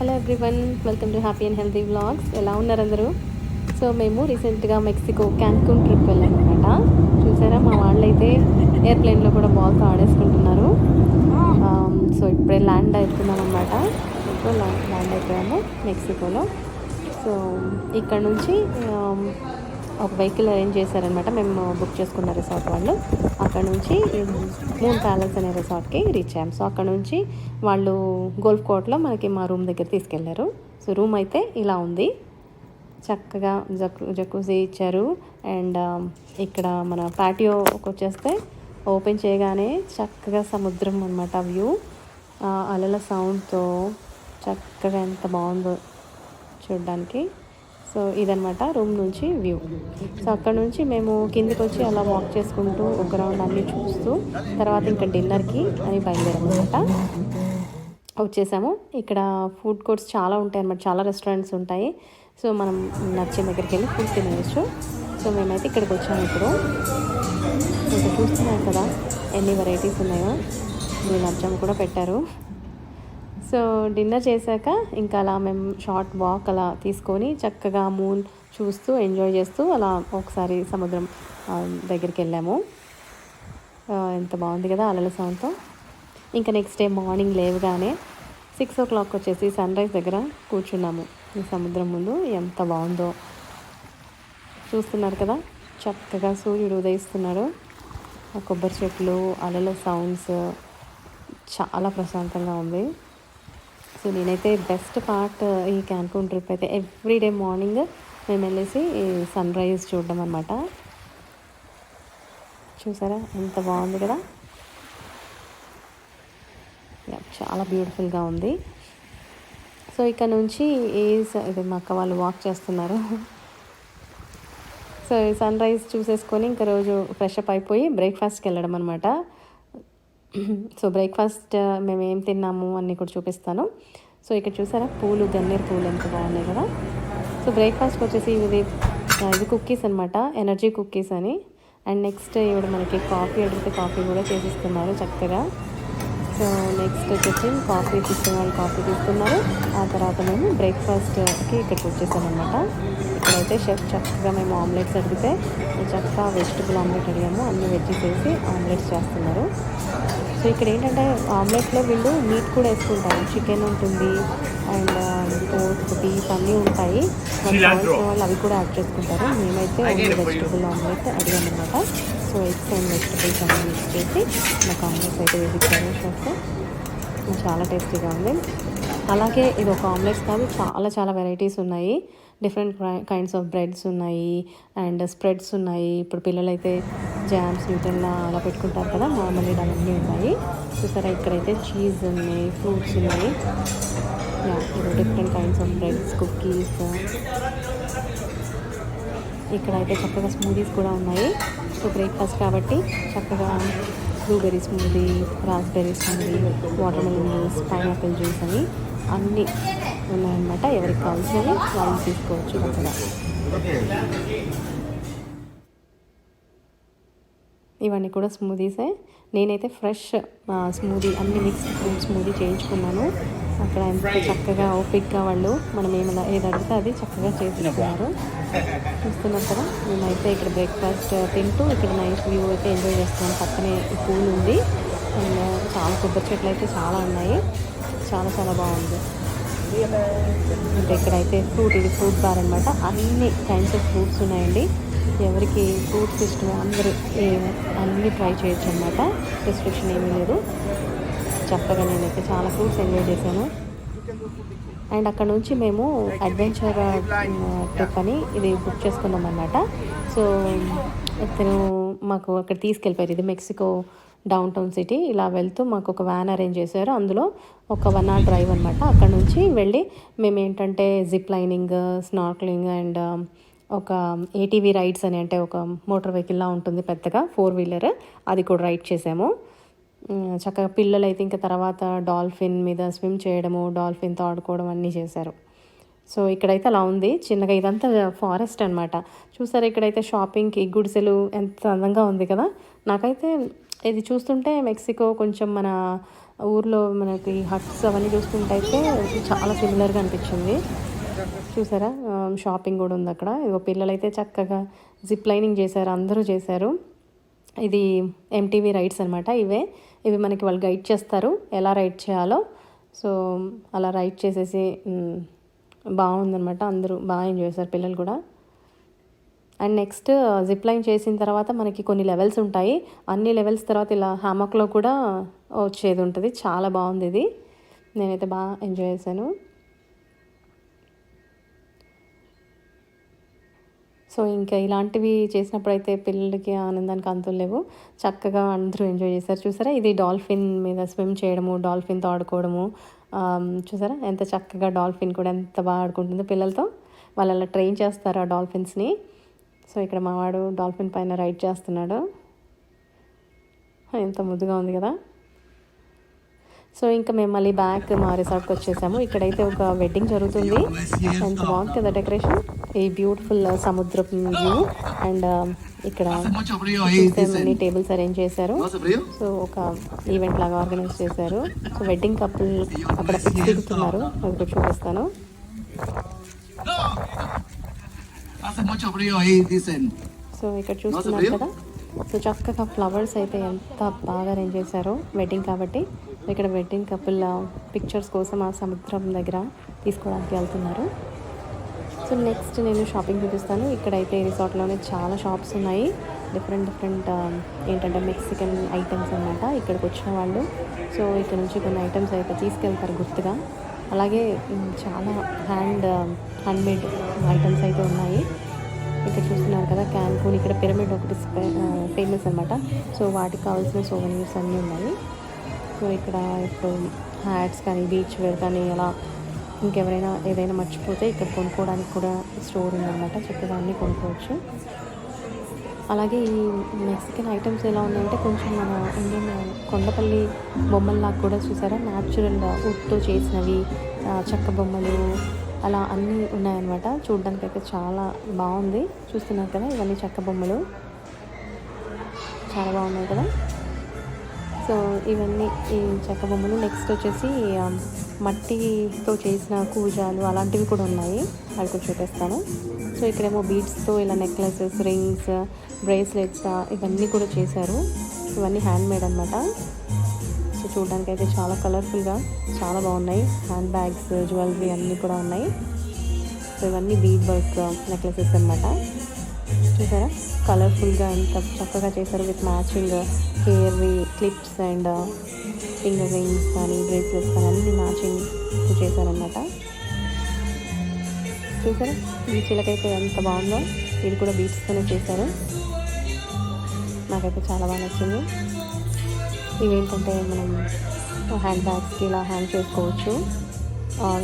Hello everyone, welcome to happy and healthy vlogs. ఎలా ఉన్నారు అందరూ? సో మేము రీసెంట్గా మెక్సికో క్యాన్కున్ ట్రిప్ వెళ్ళామన్నమాట. చూసారా, మా వాళ్ళైతే ఎయిర్ప్లేన్లో కూడా బాల్తో ఆడేసుకుంటున్నారు. సో ఇప్పుడే ల్యాండ్ అవుతున్నాం అనమాట. ఇప్పుడు ల్యాండ్ అయిపోయాము మెక్సికోలో. సో ఇక్కడ నుంచి ఒక వెహికల్ అరేంజ్ చేశారనమాట. మేము బుక్ చేసుకున్న రిసార్ట్ వాళ్ళు. అక్కడ నుంచి మూన్ ప్యాలెస్ అనే రిసార్ట్కి రీచ్ అయ్యాం. సో అక్కడ నుంచి వాళ్ళు గోల్ఫ్ కోర్ట్లో మనకి మా రూమ్ దగ్గర తీసుకెళ్లారు. సో రూమ్ అయితే ఇలా ఉంది. చక్కగా జకూజీ ఇచ్చారు. అండ్ ఇక్కడ మన ప్యాటియోకి వచ్చేస్తే ఓపెన్ చేయగానే చక్కగా సముద్రం అనమాట వ్యూ. అలల సౌండ్తో చక్కగా ఎంత బాగుందో చూడడానికి. సో ఇదనమాట రూమ్ నుంచి వ్యూ. సో అక్కడ నుంచి మేము కిందికి వచ్చి అలా వాక్ చేసుకుంటూ ఒక రౌండ్ అన్నీ చూస్తూ తర్వాత ఇంకా డిన్నర్కి అని బయలుదేరామన్నమాట. వచ్చేసాము. ఇక్కడ ఫుడ్ కోర్ట్స్ చాలా ఉంటాయి అన్నమాట. చాలా రెస్టారెంట్స్ ఉంటాయి. సో మనం నచ్చే దగ్గరికి వెళ్ళి ఫుడ్ తినేయచ్చు. సో మేమైతే ఇక్కడికి వచ్చాము. ఇప్పుడు ఇంకా చూస్తున్నాం కదా ఎన్ని వెరైటీస్ ఉన్నాయో. గులాబ్జామ్ కూడా పెట్టారు. సో డిన్నర్ చేశాక ఇంకా అలా మేము షార్ట్ వాక్ అలా తీసుకొని చక్కగా మూన్ చూస్తూ ఎంజాయ్ చేస్తూ అలా ఒకసారి సముద్రం దగ్గరికి వెళ్ళాము. ఎంత బాగుంది కదా అలల సౌండ్తో. ఇంకా నెక్స్ట్ డే మార్నింగ్ లేవగానే 6 o'clock వచ్చేసి సన్ రైజ్ దగ్గర కూర్చున్నాము ఈ సముద్రం ముందు. ఎంత బాగుందో చూస్తున్నారు కదా, చక్కగా సూర్యుడు ఉదయిస్తున్నాడు. ఆ కొబ్బరి చెట్లు, అలల సౌండ్స్ చాలా ప్రశాంతంగా ఉంది. సో నేనైతే బెస్ట్ పార్ట్ ఈ క్యాన్కున్ ట్రిప్ అయితే ఎవ్రీడే మార్నింగ్ మేము వెళ్ళేసి సన్ రైజ్ చూడడం అనమాట. చూసారా ఎంత బాగుంది కదా, చాలా బ్యూటిఫుల్గా ఉంది. సో ఇక్కడ నుంచి ఇది మా అక్క వాళ్ళు వాక్ చేస్తున్నారు. సో సన్ రైజ్ చూసేసుకొని ఇంకా రోజు ఫ్రెష్ అప్ అయిపోయి బ్రేక్ఫాస్ట్కి వెళ్ళడం అనమాట. సో బ్రేక్ఫాస్ట్ మేము ఏం తిన్నాము అన్నీ కూడా చూపిస్తాను. సో ఇక్కడ చూసారా పూలు, గన్నేరు పూలు ఎంత బాగున్నాయి కదా. సో బ్రేక్ఫాస్ట్కి వచ్చేసి ఇది కుక్కీస్ అనమాట, ఎనర్జీ కుక్కీస్ అని. అండ్ నెక్స్ట్ ఇవి మనకి కాఫీ అడిగితే కాఫీ కూడా చేసిస్తున్నారు చక్కగా. సో నెక్స్ట్ వచ్చేసి కాఫీ తీసుకున్న వాళ్ళు కాఫీ తీసుకున్నారు. ఆ తర్వాత మేము బ్రేక్ఫాస్ట్కి ఇక్కడికి వచ్చేసామన్నమాట. ఇక్కడైతే షెఫ్ చక్కగా మేము ఆమ్లెట్స్ అడిగితే చక్కగా వెజిటబుల్ ఆమ్లెట్ అడిగాము. అన్ని వెజ్జెస్ వేసి ఆమ్లెట్స్ చేస్తున్నారు. సో ఇక్కడ ఏంటంటే ఆమ్లెట్లో వీళ్ళు మీట్ కూడా వేసుకుంటారు. చికెన్ ఉంటుంది అండ్ పోర్క్, బీఫ్ అన్నీ ఉంటాయి. వాళ్ళు అవి కూడా యాడ్ చేసుకుంటారు. మేమైతే ఓన్లీ వెజిటబుల్ ఆమ్లెట్ అడిగామన్నమాట. సో ఎగ్స్ అండ్ వెజిటబుల్స్ అన్నీ మిక్స్ చేసి మాకు ఆమ్లెట్స్ అయితే వేసిచ్చారు షెఫ్. చాలా టేస్టీగా ఉంది. అలాగే ఇది ఒక ఆమ్లెట్స్ కాదు, చాలా చాలా వెరైటీస్ ఉన్నాయి. డిఫరెంట్ కైండ్స్ ఆఫ్ బ్రెడ్స్ ఉన్నాయి అండ్ స్ప్రెడ్స్ ఉన్నాయి. ఇప్పుడు పిల్లలైతే జామ్స్, న్యూటెల్లా అలా పెట్టుకుంటారు కదా, మార్మలేడ్ అవన్నీ ఉన్నాయి. చూసారా ఇక్కడైతే చీజ్ ఉన్నాయి, ఫ్రూట్స్ ఉన్నాయి. ఇది different kinds of breads, cookies. ఇక్కడైతే చక్కగా స్మూదీస్ కూడా ఉన్నాయి. సో బ్రేక్ఫాస్ట్ కాబట్టి చక్కగా blueberry smoothie, raspberry smoothie, water melon juice, pineapple juice అని అన్నీ ఉన్నాయన్నమాట. ఎవరికి కావాల్సినవి వాళ్ళు తీసుకోవచ్చు చక్కగా. ఇవన్నీ కూడా స్మూదీసే. నేనైతే ఫ్రెష్ స్మూదీ అన్ని మిక్స్డ్ ఫ్రూట్ స్మూదీ చేయించుకున్నాను. అక్కడ ఎంత చక్కగా ఓపిక్గా వాళ్ళు మనం ఏది అడిగితే అది చక్కగా చేసిస్తున్నారు. చూస్తున్నాం కదా, మేమైతే ఇక్కడ బ్రేక్ఫాస్ట్ తింటూ ఇక్కడ నైట్ వ్యూ అయితే ఎంజాయ్ చేస్తున్నాం. పక్కనే పూల్ ఉంది అండ్ చాలా కొబ్బరి చెట్లు అయితే చాలా ఉన్నాయి. చాలా చాలా బాగుంది. అంటే ఇక్కడైతే ఇది ఫ్రూట్ బార్ అనమాట. అన్ని కైండ్స్ ఆఫ్ ఫ్రూట్స్ ఉన్నాయండి. ఎవరికి ఫ్రూట్స్ ఇష్టమో అందరూ అన్నీ ట్రై చేయొచ్చు అనమాట. రెస్ట్రిక్షన్ ఏమీ లేదు. చక్కగా నేనైతే చాలా ఫ్రూట్స్ ఎంజాయ్ చేశాను. అండ్ అక్కడ నుంచి మేము అడ్వెంచర్ ట్రిప్ అని ఇది బుక్ చేసుకున్నాం అన్నమాట. సో ఇతను మాకు అక్కడ తీసుకెళ్ళిపోయారు. ఇది మెక్సికో డౌన్ టౌన్ సిటీ. ఇలా వెళ్తూ మాకు ఒక వ్యాన్ అరేంజ్ చేశారు. అందులో ఒక 1 hour డ్రైవ్ అనమాట. అక్కడ నుంచి వెళ్ళి మేము ఏంటంటే జిప్ లైనింగ్, స్నార్క్లింగ్ అండ్ ఒక ఏటీవీ రైడ్స్ అని, అంటే ఒక మోటార్ వెహికల్లా ఉంటుంది పెద్దగా 4-wheeler, అది కూడా రైడ్ చేసాము. చక్కగా పిల్లలు అయితే ఇంకా తర్వాత డాల్ఫిన్ మీద స్విమ్ చేయడము, డాల్ఫిన్తో ఆడుకోవడం అన్నీ చేశారు. సో ఇక్కడైతే అలా ఉంది చిన్నగా. ఇదంతా ఫారెస్ట్ అనమాట. చూసారా ఇక్కడైతే షాపింగ్కి గుడిసెలు ఎంత అందంగా ఉంది కదా. నాకైతే ఇది చూస్తుంటే మెక్సికో కొంచెం మన ఊర్లో మనకి హట్స్ అవన్నీ చూస్తుంటే అయితే చాలా సిమిలర్గా అనిపించింది. చూసారా షాపింగ్ కూడా ఉంది అక్కడ. ఇదిగో పిల్లలైతే చక్కగా జిప్ లైనింగ్ చేశారు, అందరూ చేశారు. ఇది ఎంటీవీ రైడ్స్ అనమాట. ఇవి మనకి వాళ్ళు గైడ్ చేస్తారు ఎలా రైడ్ చేయాలో. సో అలా రైడ్ చేసేసి బాగుందనమాట. అందరూ బాగా ఎంజాయ్ చేశారు, పిల్లలు కూడా. అండ్ నెక్స్ట్ జిప్ లైన్ చేసిన తర్వాత మనకి కొన్ని లెవెల్స్ ఉంటాయి. అన్ని లెవెల్స్ తర్వాత ఇలా హ్యామక్లో కూడా వచ్చేది ఉంటుంది. చాలా బాగుంది ఇది, నేనైతే బాగా ఎంజాయ్ చేశాను. సో ఇంకా ఇలాంటివి చేసినప్పుడైతే పిల్లలకి ఆనందానికి అంతులు లేవు. చక్కగా అందరూ ఎంజాయ్ చేశారు. చూసారా, ఇది డాల్ఫిన్ మీద స్విమ్ చేయడము, డాల్ఫిన్తో ఆడుకోవడము. చూసారా ఎంత చక్కగా డాల్ఫిన్ కూడా ఎంత బాగా ఆడుకుంటుందో పిల్లలతో. వాళ్ళు అలా ట్రైన్ చేస్తారు ఆ డాల్ఫిన్స్ని. సో ఇక్కడ మావాడు డాల్ఫిన్ పైన రైడ్ చేస్తున్నాడు. ఎంత ముద్దుగా ఉంది కదా. సో ఇంకా మేము మళ్ళీ బ్యాక్ మా రిసార్ట్కి వచ్చేసాము. ఇక్కడైతే ఒక వెడ్డింగ్ జరుగుతుంది. ఎంత బాగుంది కదా డెకరేషన్. ఈ బ్యూటిఫుల్ సముద్రపు వ్యూ. అండ్ ఇక్కడ మళ్ళీ టేబుల్స్ అరేంజ్ చేశారు. సో ఒక ఈవెంట్ లాగా ఆర్గనైజ్ చేశారు. సో వెడ్డింగ్ కపుల్ అక్కడ పిక్స్ దిగుతున్నారు, అది కూడా చూపిస్తాను. సో ఇక్కడ చూస్తున్నారు కదా. సో చక్కగా ఫ్లవర్స్ అయితే ఎంత బాగా అరేంజ్ చేశారో వెడ్డింగ్ కాబట్టి. ఇక్కడ వెడ్డింగ్ కపుల్ పిక్చర్స్ కోసం ఆ సముద్రం దగ్గర తీసుకోవడానికి వెళ్తున్నారు. సో నెక్స్ట్ నేను షాపింగ్ చూపిస్తాను. ఇక్కడైతే రిసార్ట్లోనే చాలా షాప్స్ ఉన్నాయి. డిఫరెంట్ ఏంటంటే మెక్సికన్ ఐటమ్స్ అన్నమాట ఇక్కడికి వచ్చిన వాళ్ళు. సో ఇక్కడ నుంచి కొన్ని ఐటమ్స్ అయితే తీసుకెళ్తారు గుర్తుగా. అలాగే చాలా హ్యాండ్మేడ్ ఐటమ్స్ అయితే ఉన్నాయి. ఇక్కడ చూస్తున్నారు కదా క్యాన్కూన్. ఇక్కడ పిరమిడ్ ఒకటి ఫేమస్ అనమాట. సో వాటికి కావాల్సిన సోవెనీర్స్ అన్నీ ఉన్నాయి. సో ఇక్కడ ఇప్పుడు హ్యాట్స్ కానీ బీచ్ వేర్ కానీ అలా ఇంకెవరైనా ఏదైనా మర్చిపోతే ఇక్కడ కొనుక్కోవడానికి కూడా స్టోర్ ఉందన్నమాట. చక్కగా అన్నీ కొనుక్కోవచ్చు. అలాగే ఈ మెక్సికన్ ఐటమ్స్ ఎలా ఉన్నాయంటే కొంచెం మన ఇండియన్ కొండపల్లి బొమ్మల్లాగా కూడా చూసారా, న్యాచురల్ వుడ్తో చేసినవి చెక్క బొమ్మలు అలా అన్నీ ఉన్నాయన్నమాట. చూడడానికి అయితే చాలా బాగుంది. చూస్తున్నారు కదా, ఇవన్నీ చెక్క బొమ్మలు చాలా బాగున్నాయి కదా. సో ఇవన్నీ ఈ చెక్క బొమ్మలు. నెక్స్ట్ వచ్చేసి మట్టితో చేసిన కూజాలు అలాంటివి కూడా ఉన్నాయి, అవి కూడా చూపిస్తాను. సో ఇక్కడేమో బీడ్స్తో ఇలా నెక్లెసెస్, రింగ్స్, బ్రేస్లెట్స్ ఇవన్నీ కూడా చేశారు. ఇవన్నీ హ్యాండ్మేడ్ అనమాట. సో చూడడానికి అయితే చాలా కలర్ఫుల్గా చాలా బాగున్నాయి. హ్యాండ్ బ్యాగ్స్, జ్యువెలరీ అన్నీ కూడా ఉన్నాయి. సో ఇవన్నీ బీడ్ వర్క్ నెక్లెసెస్ అనమాట. చూసారా కలర్ఫుల్గా ఎంత చక్కగా చేశారు. విత్ మ్యాచింగ్ హెయిర్వి క్లిప్స్ అండ్ ఫింగర్ రింగ్స్ కానీ బ్రేస్లెట్స్ కానీ అన్నీ మ్యాచింగ్ చేశారనమాట. చూసారా ఈ చిలకైతే ఎంత బాగుందో. ఇది కూడా బీట్స్తోనే చేశారు. నాకైతే చాలా బాగా నచ్చింది. ఇవేంటంటే మనం హ్యాండ్ బ్యాగ్స్కి ఇలా హ్యాంగ్ చేసుకోవచ్చు,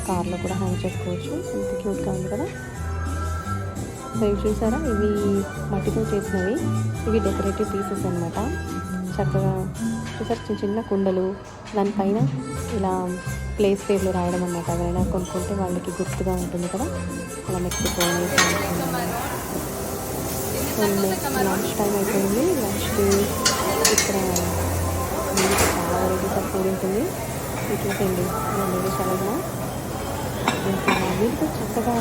కార్లో కూడా హ్యాంగ్ చేసుకోవచ్చు. ఎంత క్యూట్గా ఉంది కదా. సో ఇవి చూసారా, ఇవి మట్టితో చేసినవి. ఇవి డెకరేటివ్ పీసెస్ అనమాట. చక్కగా చూసారు, చిన్న చిన్న కుండలు, దానిపైన ఇలా ప్లేస్ పేర్లు రాయడం అన్నమాట. ఎవరైనా కొనుక్కుంటే వాళ్ళకి గుర్తుగా ఉంటుంది కదా. అలా మెక్సికో లంచ్ టైం అయిపోయింది. లంచ్కి ఇక్కడ చాలా వెరైటీస్ ఆఫ్ ఫుడ్ ఉంటుంది. ఇది చూసండి, నేను చాలా వీటితో చక్కగా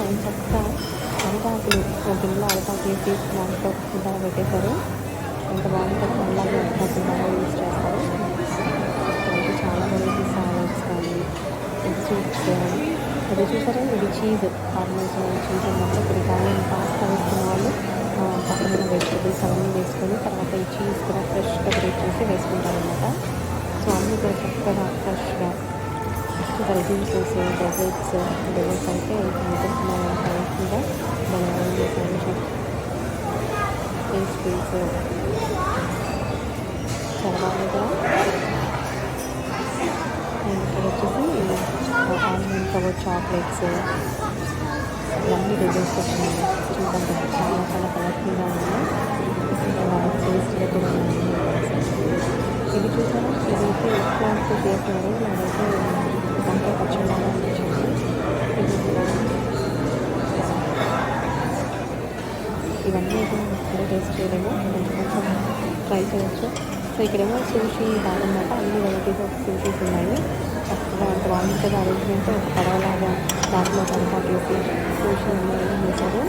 అరటాకులు గిన్నెలో అరటాకులు వేసి దాంట్లో ఫుడ్ అలా పెట్టేశారు. ఎంత బాగుంటుందో. అలాగే అరటాకులు బాగా యూజ్ చేస్తారు. అయితే చాలా వెరైటీ సాలడ్స్ కానీ సూప్స్. అది చూసారా, ఇది చీజ్, పార్మెజాన్ చీజ్ అన్నమాట. ఇప్పుడు ఇటాలియన్ పాస్తా వేసుకున్న వాళ్ళు పక్కన వెజిటబుల్స్ అవన్నీ వేసుకొని తర్వాత ఈ చీజ్ కూడా ఫ్రెష్గా బ్రేక్ చేసి వేసుకుంటారనమాట. సో అన్నీ కూడా చక్కగా ఫ్రెష్గా చూసారు. జ్యూసెస్, డెజర్ట్స్ అయితే కలర్ఫుల్గా పేస్ట్రీస్ చాలా బాగుంది కదా. అండ్ ఇక్కడ వచ్చేసి ఆల్మండ్ కవర్ చాక్లెట్స్ ఇవన్నీ డెజర్ట్స్ వచ్చినాయి. చూడడానికి చాలా చాలా కలర్ఫుల్గా ఉన్నాయి. టేస్ట్గా కూడా ఉన్నాయి. ఇది చూసారా, ఇదైతే ఎక్కువ చేస్తున్నారు. నాకైతే వంకాయ పచ్చడి బాగా అనిపించింది. ఇవన్నీ అయితే నేను ఎప్పుడూ టేస్ట్ చేయలేము. కొంచెం ట్రై చేయవచ్చు. సో ఇక్కడేమో సూషీ బార్ అనమాట, అన్ని వెరైటీస్ ఆఫ్ సూషీస్ ఉన్నాయి. చక్కగా అంత బాగుంటుంది అరేంజ్మెంట్. ఒక పడవలాగా దాంట్లో కరిపాకేసి సూషీ అన్నీ చేశారు.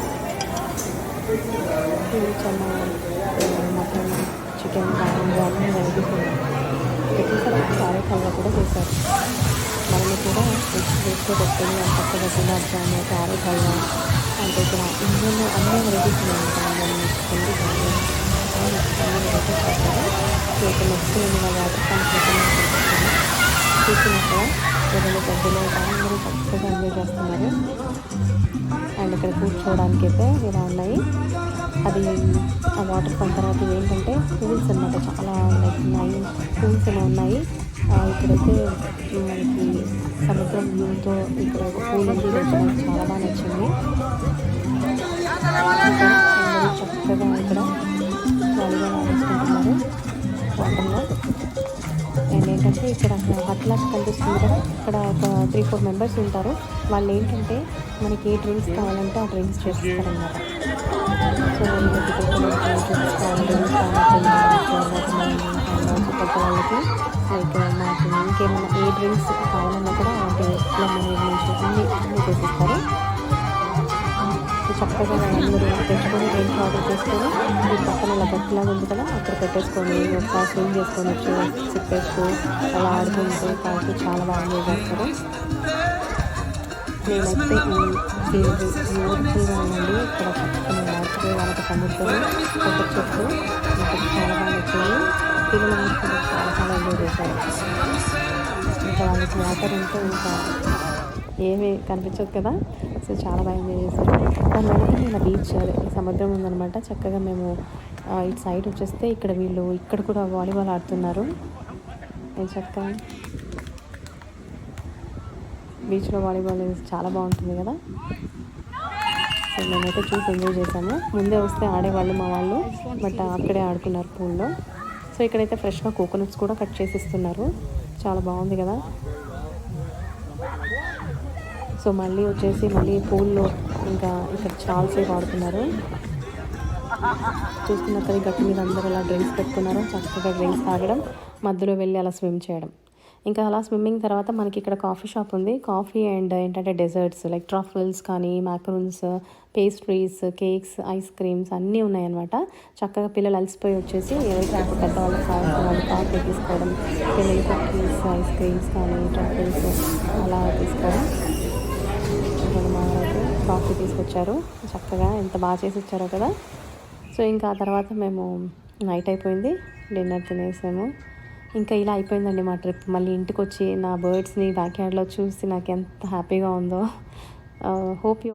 ఇది చాలా మటన్, చికెన్, ప్రాన్స్ అన్ని వెరైటీస్ ఉన్నాయి. ఇక్కడ చూసారా క్యారెట్ హల్వా కూడా చేశారు. మనల్ని కూడా వేస్ట్లో పెట్టుకొని అంత చక్కగా గులాబ్ జాము, క్యారెట్ హల్వా అంటే ఇక్కడ ఇండియన్లో అన్ని వెరైటీస్ ఉన్నాయి. చికెన్ అన్ని వెరైటీస్ చేస్తారు. సో ఇక్కడ నెక్స్ట్ నేను ఇలా వాటర్ ఫాల్స్ చూసినట్టుగా పిల్లలు పెద్దలు అందరూ చక్కగా ఎంజాయ్ చేస్తున్నారు. అండ్ ఇక్కడ కూర్చోవడానికి అయితే ఇలా ఉన్నాయి. అది ఆ వాటర్ ఫాల్ తర్వాత ఏంటంటే పూల్స్ అనమాట, చాలా లైక్ 9 పూల్స్ ఏమో ఉన్నాయి. ఇక్కడైతే మనకి సముద్రం వ్యూతో ఇక్కడ ఒక పూల్ ఉంది, నాకు చాలా బాగా నచ్చింది. అందరూ చక్కగా ఇక్కడ వాలీబాల్ ఆడేసుకుంటున్నారు వాటర్లో. అండ్ ఏంటంటే ఇక్కడ హట్లాస్ కనిపిస్తుంది కదా, ఇక్కడ ఒక 3-4 మెంబర్స్ ఉంటారు. వాళ్ళు ఏంటంటే మనకి ఏ డ్రింక్స్ కావాలంటే ఆ డ్రింక్స్ చేస్తారన్నమాట. సో వీళ్ళకి కోకోనట్ డ్రింక్స్ కావాలి, డ్రింక్స్ కొత్త వాళ్ళకి లైక్ మాకు ఇంకేమైనా ఏ డ్రింక్స్ కావాలన్నా కూడా అంటే లెమన్ నుంచి అన్నీ చేసిస్తారు. చక్కగా అందరూ తెచ్చుకొని డ్రింక్స్ ఆర్డర్ చేసుకొని ఈ పక్కన ఇలా గట్టిలాగా ఉంది కదా, అక్కడ పెట్టేసుకొని ఒకసారి స్విమ్ చేసుకొని వచ్చి సిప్పేస్తూ అలా ఆడుకుంటూ తాగుతూ చాలా బాగా ఎంజాయ్ చేస్తారు. నేనైతే ఈ బ్యూటిఫుల్గా ఉందండి. ఇక్కడ చక్కని వాటర్, వాళ్ళకి సముద్రం, కొత్త చెట్లు నాకు చాలా బాగా నచ్చింది. పిల్లలు కూడా చాలా ఎంజాయ్ చేశారు. ఇంకా వాళ్ళకి వాటర్ ఉంటే ఇంకా ఏమీ కనిపించదు కదా, సో చాలా బాగా ఎంజాయ్ చేశారు. దాని వెనక నేను బీచ్ అదే సముద్రం ఉందనమాట. చక్కగా మేము ఇటు సైడ్ వచ్చేస్తే ఇక్కడ వీళ్ళు ఇక్కడ కూడా వాలీబాల్ ఆడుతున్నారు. నేను చక్కగా బీచ్లో వాలీబాల్ చాలా బాగుంటుంది కదా. సో మేమైతే చూసి ఎంజాయ్ చేసాము. ముందే వస్తే ఆడేవాళ్ళు మా వాళ్ళు, బట్ అక్కడే ఆడుకున్నారు పూల్లో. సో ఇక్కడైతే ఫ్రెష్గా కోకోనట్స్ కూడా కట్ చేసి ఇస్తున్నారు. చాలా బాగుంది కదా. సో మళ్ళీ వచ్చేసి మళ్ళీ పూల్లో ఇంకా ఇక్కడ చాలాసేపు ఆడుతున్నారు. చూస్తున్నారు కదా, గట్టి మీద అందరూ అలా డ్రింక్స్ పెట్టుకున్నారు. చక్కగా డ్రింక్స్ తాగడం, మధ్యలో వెళ్ళి అలా స్విమ్ చేయడం. ఇంకా అలా స్విమ్మింగ్ తర్వాత మనకి ఇక్కడ కాఫీ షాప్ ఉంది. కాఫీ అండ్ ఏంటంటే డెజర్ట్స్ లైక్ ట్రఫల్స్ కానీ, macaroons, pastries, cakes, ice creams అన్నీ ఉన్నాయన్నమాట. చక్కగా పిల్లలు అలసిపోయి వచ్చేసి ఎవరికి పెద్దవాళ్ళకి కావాల్సిన వాళ్ళు కాఫీ తీసుకోవడం, పిల్లలు కుకీస్, ఐస్ క్రీమ్స్ కానీ, ట్రఫల్స్ అలా తీసుకోవడం. మా అయితే కాఫీ తీసుకొచ్చారు, చక్కగా ఎంత బాగా చేసి ఇచ్చారో కదా. సో ఇంకా ఆ తర్వాత మేము నైట్ అయిపోయింది, డిన్నర్ తినేసాము. ఇంకా ఇలా అయిపోయిందండి మా ట్రిప్. మళ్ళీ ఇంటికి వచ్చి నా బర్డ్స్ని బ్యాక్ యార్డ్లో చూసి నాకు ఎంత హ్యాపీగా ఉందో. Hope you